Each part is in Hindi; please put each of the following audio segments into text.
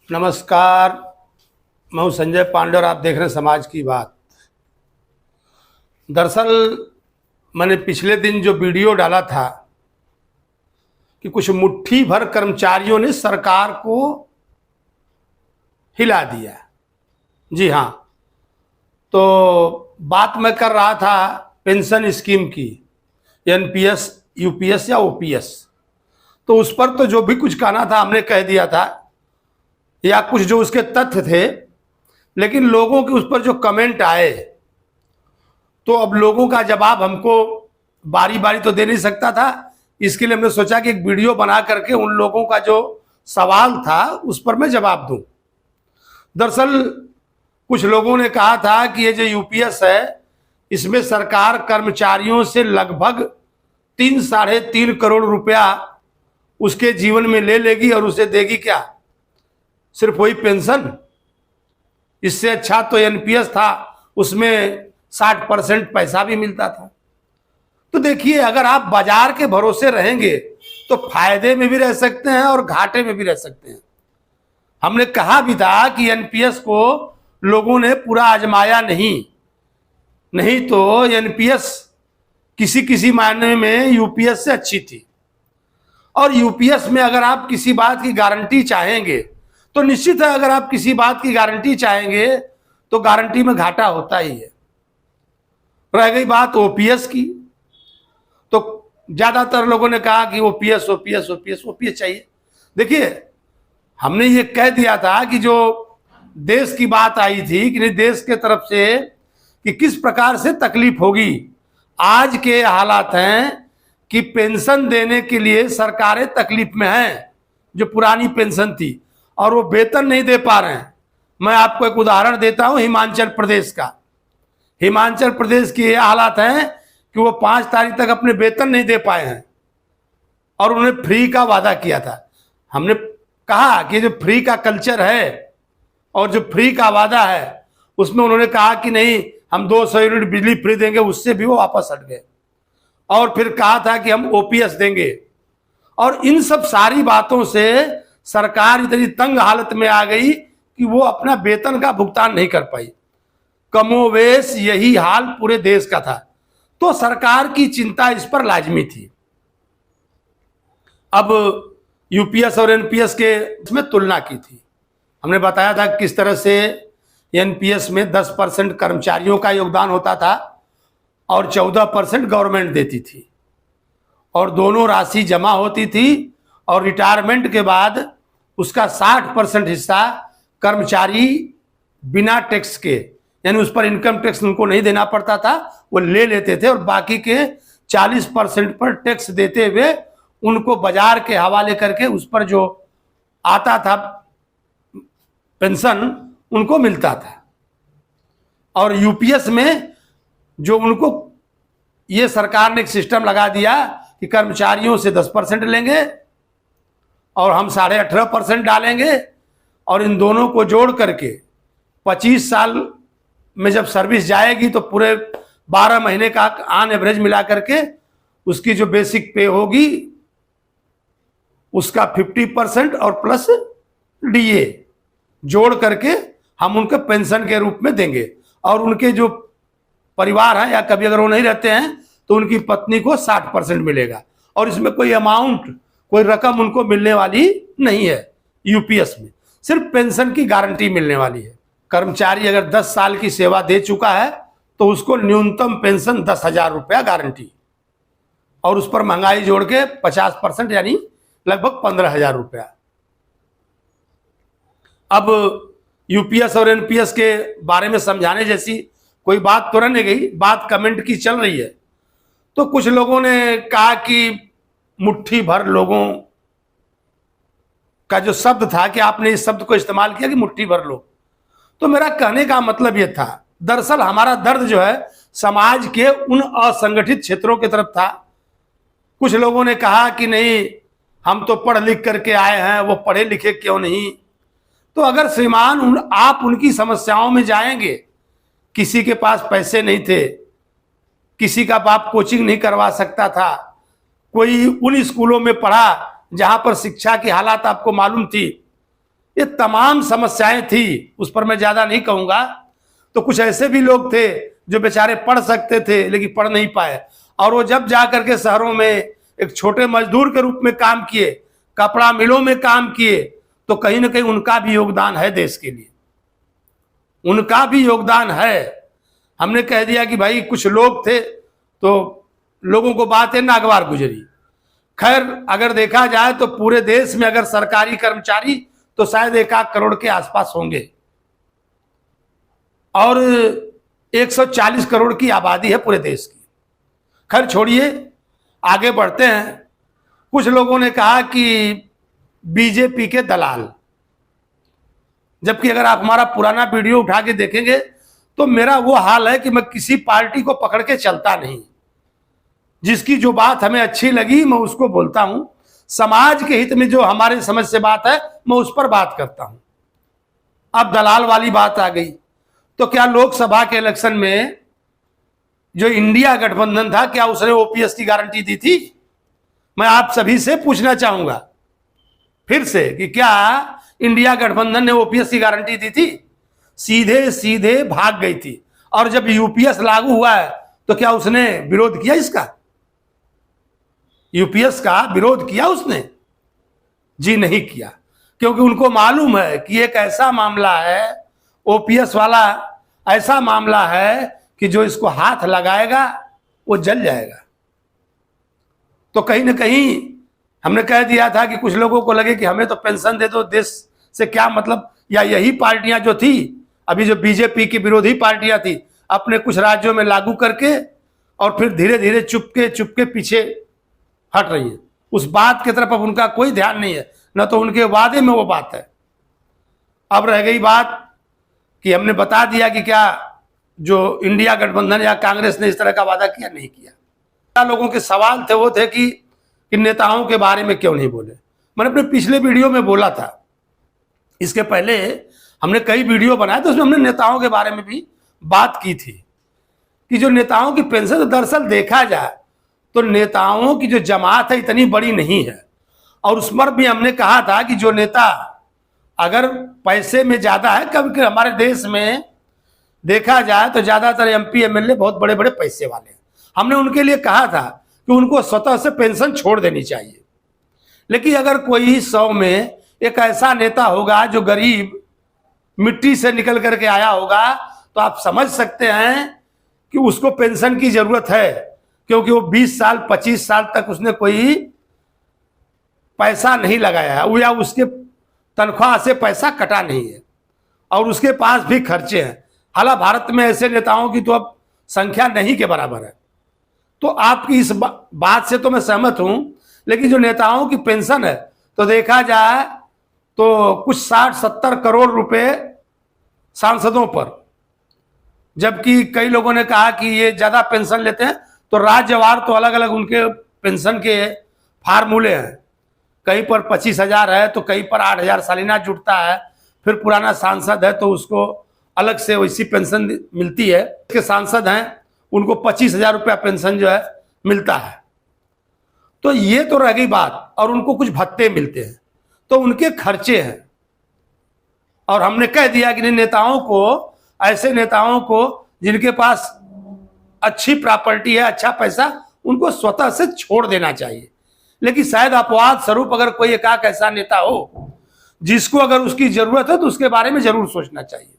नमस्कार। मैं हूं संजय पांडे और आप देख रहे हैं समाज की बात। दरअसल मैंने पिछले दिन जो वीडियो डाला था कि कुछ मुट्ठी भर कर्मचारियों ने सरकार को हिला दिया। जी हाँ, तो बात मैं कर रहा था पेंशन स्कीम की, एनपीएस, यूपीएस या ओपीएस। तो उस पर तो जो भी कुछ कहना था हमने कह दिया था, या कुछ जो उसके तथ्य थे। लेकिन लोगों के उस पर जो कमेंट आए, तो अब लोगों का जवाब हमको बारी बारी तो दे नहीं सकता था। इसके लिए हमने सोचा कि एक वीडियो बना करके उन लोगों का जो सवाल था उस पर मैं जवाब दूं। दरअसल कुछ लोगों ने कहा था कि ये जो यूपीएस है, इसमें सरकार कर्मचारियों से लगभग 3-3.5 करोड़ रुपया उसके जीवन में ले लेगी और उसे देगी क्या? सिर्फ वही पेंशन। इससे अच्छा तो एनपीएस था, उसमें 60% पैसा भी मिलता था। तो देखिए, अगर आप बाजार के भरोसे रहेंगे तो फायदे में भी रह सकते हैं और घाटे में भी रह सकते हैं। हमने कहा भी था कि एनपीएस को लोगों ने पूरा आजमाया नहीं तो एनपीएस किसी किसी मायने में यूपीएस से अच्छी थी। और यूपीएस में अगर आप किसी बात की गारंटी चाहेंगे तो निश्चित है, अगर आप किसी बात की गारंटी चाहेंगे तो गारंटी में घाटा होता ही है। रह गई बात ओपीएस की, तो ज्यादातर लोगों ने कहा कि ओपीएस ओपीएस ओपीएस ओपीएस चाहिए। देखिए, हमने ये कह दिया था कि जो देश की बात आई थी कि देश के तरफ से कि किस प्रकार से तकलीफ होगी। आज के हालात हैं कि पेंशन देने के लिए सरकारें तकलीफ में हैं, जो पुरानी पेंशन थी, और वो वेतन नहीं दे पा रहे हैं। मैं आपको एक उदाहरण देता हूं हिमाचल प्रदेश का। हिमाचल प्रदेश की ये हालात हैं कि वो 5 तारीख तक अपने वेतन नहीं दे पाए हैं और उन्होंने फ्री का वादा किया था। हमने कहा कि जो फ्री का कल्चर है और जो फ्री का वादा है, उसमें उन्होंने कहा कि नहीं, हम 200 यूनिट बिजली फ्री देंगे, उससे भी वो वापस हट गए। और फिर कहा था कि हम ओपीएस देंगे। और इन सब सारी बातों से सरकार इतनी तंग हालत में आ गई कि वो अपना वेतन का भुगतान नहीं कर पाई। कमोवेश यही हाल पूरे देश का था। तो सरकार की चिंता इस पर लाजमी थी। अब यूपीएस और एनपीएस के इसमें तुलना की थी। हमने बताया था किस तरह से एनपीएस में 10% कर्मचारियों का योगदान होता था और 14% गवर्नमेंट देती थी, और दोनों राशि जमा होती थी, और रिटायरमेंट के बाद उसका 60% हिस्सा कर्मचारी बिना टैक्स के, यानी उस पर इनकम टैक्स उनको नहीं देना पड़ता था, वो ले लेते थे, और बाकी के 40% पर टैक्स देते हुए उनको बाजार के हवाले करके उस पर जो आता था पेंशन उनको मिलता था। और यूपीएस में जो उनको ये सरकार ने एक सिस्टम लगा दिया कि कर्मचारियों से 10% लेंगे और हम 18.5% डालेंगे, और इन दोनों को जोड़ करके 25 साल में जब सर्विस जाएगी तो पूरे 12 महीने का ऑन एवरेज मिला करके उसकी जो बेसिक पे होगी उसका 50% और प्लस डीए जोड़ करके हम उनके पेंशन के रूप में देंगे। और उनके जो परिवार है, या कभी अगर वो नहीं रहते हैं तो उनकी पत्नी को 60% मिलेगा। और इसमें कोई अमाउंट, कोई रकम उनको मिलने वाली नहीं है। यूपीएस में सिर्फ पेंशन की गारंटी मिलने वाली है। कर्मचारी अगर 10 साल की सेवा दे चुका है तो उसको न्यूनतम पेंशन 10,000 रुपया गारंटी, और उस पर महंगाई जोड़ के 50% यानी लगभग 15,000 रुपया। अब यूपीएस और एनपीएस के बारे में समझाने जैसी कोई बात तो नहीं गई, बात कमेंट की चल रही है। तो कुछ लोगों ने कहा कि मुट्ठी भर लोगों का जो शब्द था कि आपने इस शब्द को इस्तेमाल किया कि मुट्ठी भर लोग। तो मेरा कहने का मतलब यह था, दरअसल हमारा दर्द जो है समाज के उन असंगठित क्षेत्रों की तरफ था। कुछ लोगों ने कहा कि नहीं, हम तो पढ़ लिख करके आए हैं, वो पढ़े लिखे क्यों नहीं। तो अगर श्रीमान आप उनकी समस्याओं में जाएंगे, किसी के पास पैसे नहीं थे, किसी का बाप कोचिंग नहीं करवा सकता था, कोई उन स्कूलों में पढ़ा जहां पर शिक्षा की हालात आपको मालूम थी, ये तमाम समस्याएं थी, उस पर मैं ज्यादा नहीं कहूंगा। तो कुछ ऐसे भी लोग थे जो बेचारे पढ़ सकते थे लेकिन पढ़ नहीं पाए, और वो जब जा करके शहरों में एक छोटे मजदूर के रूप में काम किए, कपड़ा मिलों में काम किए, तो कहीं ना कहीं उनका भी योगदान है देश के लिए, उनका भी योगदान है। हमने कह दिया कि भाई कुछ लोग थे तो लोगों को बातें नागवार गुजरी। खैर अगर देखा जाए तो पूरे देश में अगर सरकारी कर्मचारी तो शायद 1 करोड़ के आसपास होंगे, और 140 करोड़ की आबादी है पूरे देश की। खैर छोड़िए, आगे बढ़ते हैं। कुछ लोगों ने कहा कि बीजेपी के दलाल, जबकि अगर आप हमारा पुराना वीडियो उठा के देखेंगे तो मेरा वो हाल है कि मैं किसी पार्टी को पकड़ के चलता नहीं। जिसकी जो बात हमें अच्छी लगी मैं उसको बोलता हूं, समाज के हित में जो हमारे समझ से बात है मैं उस पर बात करता हूं। अब दलाल वाली बात आ गई, तो क्या लोकसभा के इलेक्शन में जो इंडिया गठबंधन था, क्या उसने ओपीएस की गारंटी दी थी? मैं आप सभी से पूछना चाहूंगा फिर से कि क्या इंडिया गठबंधन ने ओपीएस की गारंटी दी थी? सीधे सीधे भाग गई थी। और जब यूपीएस लागू हुआ है तो क्या उसने विरोध किया? इसका यूपीएस का विरोध किया उसने? जी नहीं किया, क्योंकि उनको मालूम है कि एक ऐसा मामला है, ओपीएस वाला ऐसा मामला है कि जो इसको हाथ लगाएगा वो जल जाएगा। तो कहीं ना कहीं हमने कह दिया था कि कुछ लोगों को लगे कि हमें तो पेंशन दे दो, देश से क्या मतलब, या यही पार्टियां जो थी अभी जो बीजेपी की विरोधी पार्टियां थी अपने कुछ राज्यों में लागू करके और फिर धीरे धीरे चुपके पीछे हट रही है। उस बात की तरफ अब उनका कोई ध्यान नहीं है, न तो उनके वादे में वो बात है। अब रह गई बात कि हमने बता दिया कि क्या जो इंडिया गठबंधन या कांग्रेस ने इस तरह का वादा किया? नहीं किया। लोगों के सवाल थे वो थे कि नेताओं के बारे में क्यों नहीं बोले। मैंने अपने पिछले वीडियो में बोला था, इसके पहले हमने कई वीडियो बनाए तो उसमें हमने नेताओं के बारे में भी बात की थी कि जो नेताओं की पेंशन, तो दरअसल देखा जाए तो नेताओं की जो जमात है इतनी बड़ी नहीं है। और उस पर भी हमने कहा था कि जो नेता अगर पैसे में ज्यादा है, कभी हमारे देश में देखा जाए तो ज्यादातर एमपी एमएलए बहुत बड़े बड़े पैसे वाले हैं। हमने उनके लिए कहा था कि उनको स्वतः से पेंशन छोड़ देनी चाहिए। लेकिन अगर कोई 100 में एक ऐसा नेता होगा जो गरीब मिट्टी से निकल करके आया होगा, तो आप समझ सकते हैं कि उसको पेंशन की जरूरत है, क्योंकि वो 20 साल 25 साल तक उसने कोई पैसा नहीं लगाया है, या उसके तनख्वाह से पैसा कटा नहीं है और उसके पास भी खर्चे हैं। हालांकि भारत में ऐसे नेताओं की तो अब संख्या नहीं के बराबर है। तो आपकी इस बात से तो मैं सहमत हूं, लेकिन जो नेताओं की पेंशन है तो देखा जाए तो कुछ 60-70 करोड़ रुपए सांसदों पर, जबकि कई लोगों ने कहा कि ये ज्यादा पेंशन लेते हैं। तो राज्यवार तो अलग अलग उनके पेंशन के फार्मूले हैं, कहीं पर 25,000 है तो कहीं पर 8,000 सालाना जुटता है। फिर पुराना सांसद है तो उसको अलग से वैसी पेंशन मिलती है। के सांसद हैं उनको 25,000 रुपया पेंशन जो है मिलता है। तो ये तो रह गई बात, और उनको कुछ भत्ते मिलते हैं, तो उनके खर्चे हैं। और हमने कह दिया कि नेताओं को, ऐसे नेताओं को जिनके पास अच्छी प्रॉपर्टी है, अच्छा पैसा, उनको स्वतः से छोड़ देना चाहिए। लेकिन शायद अपवाद स्वरूप अगर कोई एकाक ऐसा नेता हो जिसको अगर उसकी जरूरत है तो उसके बारे में जरूर सोचना चाहिए।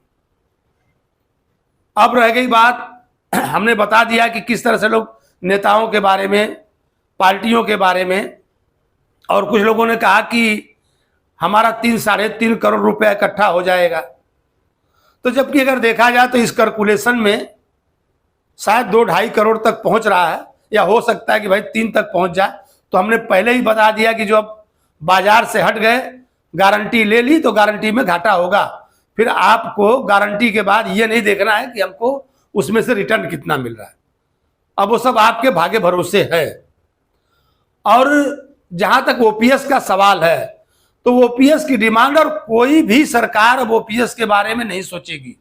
अब रह गई बात, हमने बता दिया कि किस तरह से लोग नेताओं के बारे में, पार्टियों के बारे में, और कुछ लोगों ने कहा कि हमारा 3-3.5 करोड़ रुपया इकट्ठा हो जाएगा। तो जबकि अगर देखा जाए तो इस कैलकुलेशन में शायद 2-2.5 करोड़ तक पहुंच रहा है, या हो सकता है कि भाई 3 तक पहुंच जाए। तो हमने पहले ही बता दिया कि जो अब बाजार से हट गए, गारंटी ले ली तो गारंटी में घाटा होगा। फिर आपको गारंटी के बाद ये नहीं देखना है कि हमको उसमें से रिटर्न कितना मिल रहा है, अब वो सब आपके भाग्य भरोसे है। और जहां तक ओपीएस का सवाल है, तो ओपीएस की डिमांड, और कोई भी सरकार अब ओपीएस के बारे में नहीं सोचेगी।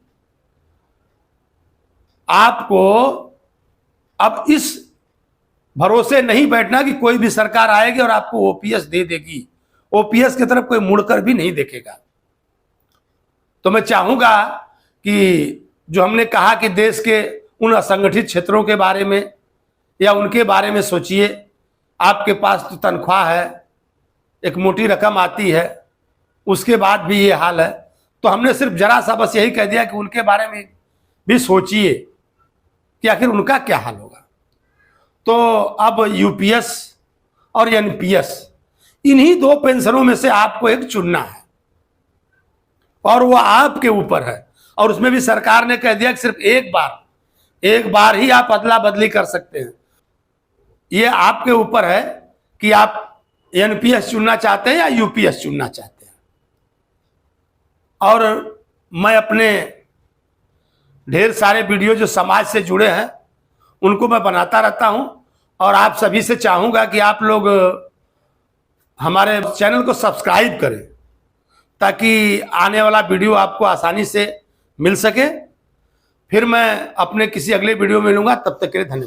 आपको अब इस भरोसे नहीं बैठना कि कोई भी सरकार आएगी और आपको ओपीएस दे देगी। ओपीएस की तरफ कोई मुड़कर भी नहीं देखेगा। तो मैं चाहूँगा कि जो हमने कहा कि देश के उन असंगठित क्षेत्रों के बारे में या उनके बारे में सोचिए। आपके पास तो तनख्वाह है, एक मोटी रकम आती है, उसके बाद भी ये हाल है। तो हमने सिर्फ जरा सा बस यही कह दिया कि उनके बारे में भी सोचिए कि आखिर उनका क्या हाल होगा। तो अब यूपीएस और एनपीएस, इन्हीं दो पेंशनों में से आपको एक चुनना है और वो आपके ऊपर है। और उसमें भी सरकार ने कह दिया कि सिर्फ एक बार ही आप अदला बदली कर सकते हैं। ये आपके ऊपर है कि आप एनपीएस चुनना चाहते हैं या यूपीएस चुनना चाहते हैं। और मैं अपने ढेर सारे वीडियो जो समाज से जुड़े हैं उनको मैं बनाता रहता हूं और आप सभी से चाहूंगा कि आप लोग हमारे चैनल को सब्सक्राइब करें ताकि आने वाला वीडियो आपको आसानी से मिल सके। फिर मैं अपने किसी अगले वीडियो में मिलूंगा, तब तक के लिए धन्यवाद।